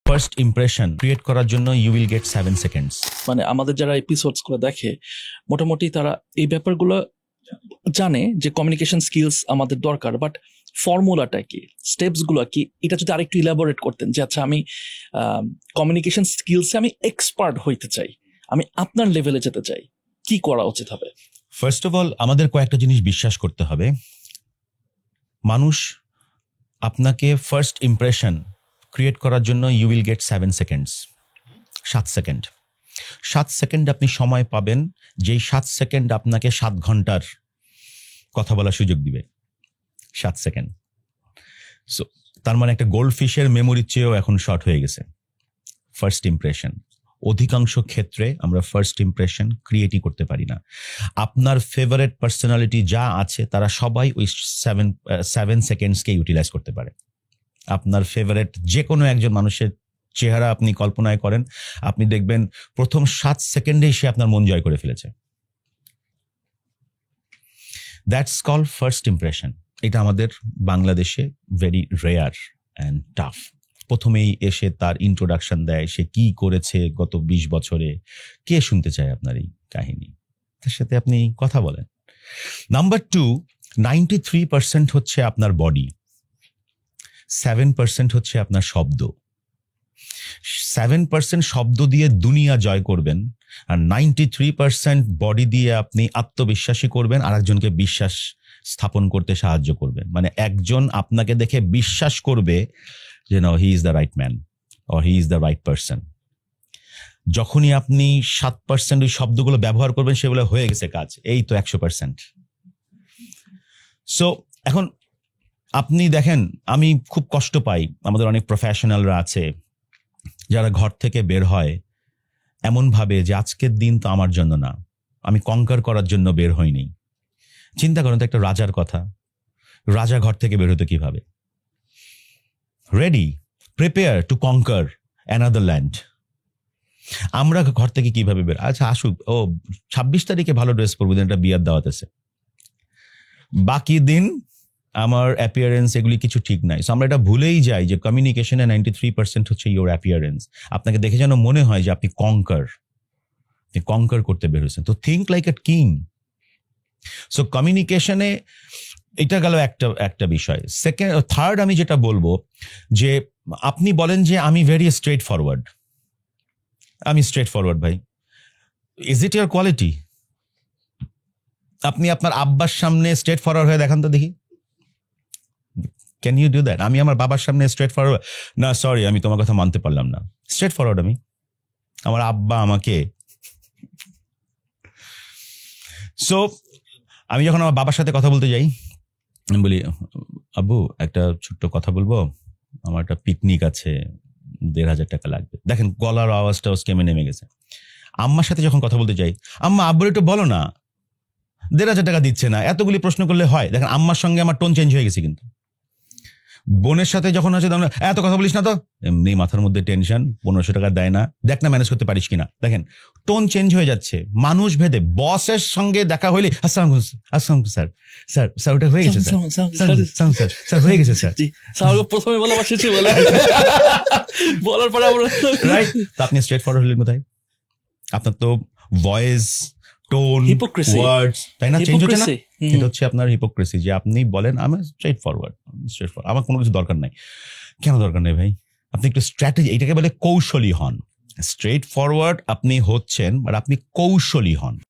First impression create করার জন্য you will get 7 seconds. মানে আমাদের যারা এপিসোডস গুলো দেখে মোটামুটি তারা এই ব্যাপারগুলো জানে যে কমিউনিকেশন স্কিলস আমাদের দরকার, বাট ফর্মুলাটা কি, স্টেপস গুলো কি, এটা যদি আরেকটু ইলাবোরেট করতেন যে আচ্ছা আমি কমিউনিকেশন স্কিলসে আমি এক্সপার্ট হইতে চাই, আমি আপনার লেভেলে যেতে চাই, কি করা উচিত হবে? ফার্স্ট অফ অল আমাদের কয়েকটা জিনিস বিশ্বাস করতে হবে। মানুষ আপনাকে ফার্স্ট ইমপ্রেশন ক্রিয়েট করার জন্য you will get 7 seconds, 7 second. 7 second আপনি সময় পাবেন, যেই 7 সেকেন্ড আপনাকে 7 ঘন্টার কথা বলার সুযোগ দিবে। 7 সেকেন্ড। সো তার মানে একটা গোল্ড ফিশের মেমোরির চেয়েও এখন শর্ট হয়ে গেছে ফার্স্ট ইমপ্রেশন। অধিকাংশ ক্ষেত্রে আমরা ফার্স্ট ইমপ্রেশন ক্রিয়েটই করতে পারি না। আপনার ফেভারিট পার্সোনালিটি যা আছে তারা সবাই ওই 7 সেকেন্ডসকে ইউটিলাইজ করতে পারে। আপনার ফেভারিট যে কোনো একজন মানুষের চেহারা আপনি কল্পনায় করেন, আপনি দেখবেন প্রথম 7 সেকেন্ডেই সে আপনার মন জয় করে ফেলেছে। That's call first impression. এটা আমাদের বাংলাদেশে ভেরি রেয়ার অ্যান্ড টাফ। প্রথমেই এসে তার ইন্ট্রোডাকশন দেয়, সে কি করেছে গত 20 বছরে, কে শুনতে চায় আপনার এই কাহিনী, তার সাথে আপনি কথা বলেন। নাম্বার 2, 93% হচ্ছে আপনার বডি, 7% হচ্ছে আপনার শব্দ। 7% শব্দ দিয়ে দুনিয়া জয় করবেন, আর 93% বডি দিয়ে আপনি আত্মবিশ্বাসী করবেন, আর একজনকে বিশ্বাস স্থাপন করতে সাহায্য করবেন। মানে একজন আপনাকে দেখে বিশ্বাস করবে যে no, he is the right man or he is the right person. যখনই আপনি 7% ওই শব্দগুলো ব্যবহার করবেন, সেগুলো হয়ে গেছে কাজ, এই তো 100%। সো এখন আপনি দেখেন, আমি খুব কষ্ট পাই, আমাদের অনেক প্রফেশনালরা আছে যারা ঘর থেকে বের হয় এমন ভাবে যে আজকের দিন তো আমার জন্য না, আমি কঙ্কার করার জন্য বের হইনি। চিন্তা করেন তো, একটা রাজার কথা, রাজা ঘর থেকে বের হতো কিভাবে? Ready, prepare to কঙ্কার another land. আমরা ঘর থেকে কিভাবে বের, আচ্ছা আসুক, ও 26 তারিখে ভালো ড্রেস পরবো, একটা বিয়ার দাওয়াত আছে, বাকি দিন আমার অ্যাপিয়ারেন্স, এগুলি কিছু ঠিক নাই। সো আমরা এটা ভুলেই যাই যে কমিউনিকেশনে 93% হচ্ছে ইওর অ্যাপিয়ারেন্স। আপনাকে দেখে যেন মনে হয় যে আপনি কঙ্কার করতে বের হয়েছেন। তো think like a king. So কমিউনিকেশনে এটা গেল একটা বিষয়। থার্ড আমি যেটা বলবো যে আপনি বলেন যে আমি ভেরি স্ট্রেট ফরওয়ার্ড, আমি স্ট্রেট ফরওয়ার্ড ভাই, ইজ ইট ইওর কোয়ালিটি? আপনি আপনার আব্বার সামনে স্ট্রেট ফরওয়ার্ড হয়ে দেখান তো দেখি, ক্যান ইউ ডু দ্যাট? আমি আমার বাবার সামনে স্ট্রেট ফরওয়ার্ড, না সরি আমি তোমার কথা মানতে পারলাম না, স্ট্রেট ফরওয়ার্ড আমি, আমার আব্বা আমাকে। সো আমি যখন আমার বাবার সাথে কথা বলতে যাই, আমি বলি, আব্বু একটা ছোট্ট কথা বলবো, আমার একটা পিকনিক আছে, 1,500 টাকা লাগবে। দেখেন গলার আওয়াজটাও কেমে নেমে গেছে। আম্মার সাথে যখন কথা বলতে যাই, আম্মা আব্বুর একটু বলো না, 1,500 টাকা দিচ্ছে না, এতগুলি প্রশ্ন করলে হয়? দেখেন আম্মার সঙ্গে আমার টোন চেঞ্জ হয়ে গেছে। কিন্তু বোনের সাথে যখন হচ্ছে, এত কথা বলিস না তো, এমনি মাথার মধ্যে টেনশন, 1500 টাকা দেয় না, দেখ না ম্যানেজ করতে পারিস কিনা। দেখেন টোন চেঞ্জ হয়ে যাচ্ছে মানুষ ভেদে। বসের সঙ্গে দেখা হইলে আসসালাম স্যার, স্যার স্যার ওটা হয়ে গেছে স্যার, স্যার হয়ে গেছে স্যার, প্রথমে বলা বলে বলার পরে রাইট। আপনি স্ট্রেট ফরওয়ার্ড হলেন কোথায়? আপনার তো ভয়েস, টোন, ওয়ার্ডস, তাই না, চেঞ্জ হচ্ছে না? এটা হচ্ছে আপনার হিপোক্রেসি, যে আপনি বলেন আমি স্ট্রেট ফরওয়ার্ড, আমার কোনো কিছু দরকার নাই। কেন দরকার নেই ভাই? আপনি একটু স্ট্র্যাটেজি, এটাকে বলে কৌশলী হন। স্ট্রেট ফরওয়ার্ড আপনি হচ্ছেন, বাট আপনি কৌশলী হন।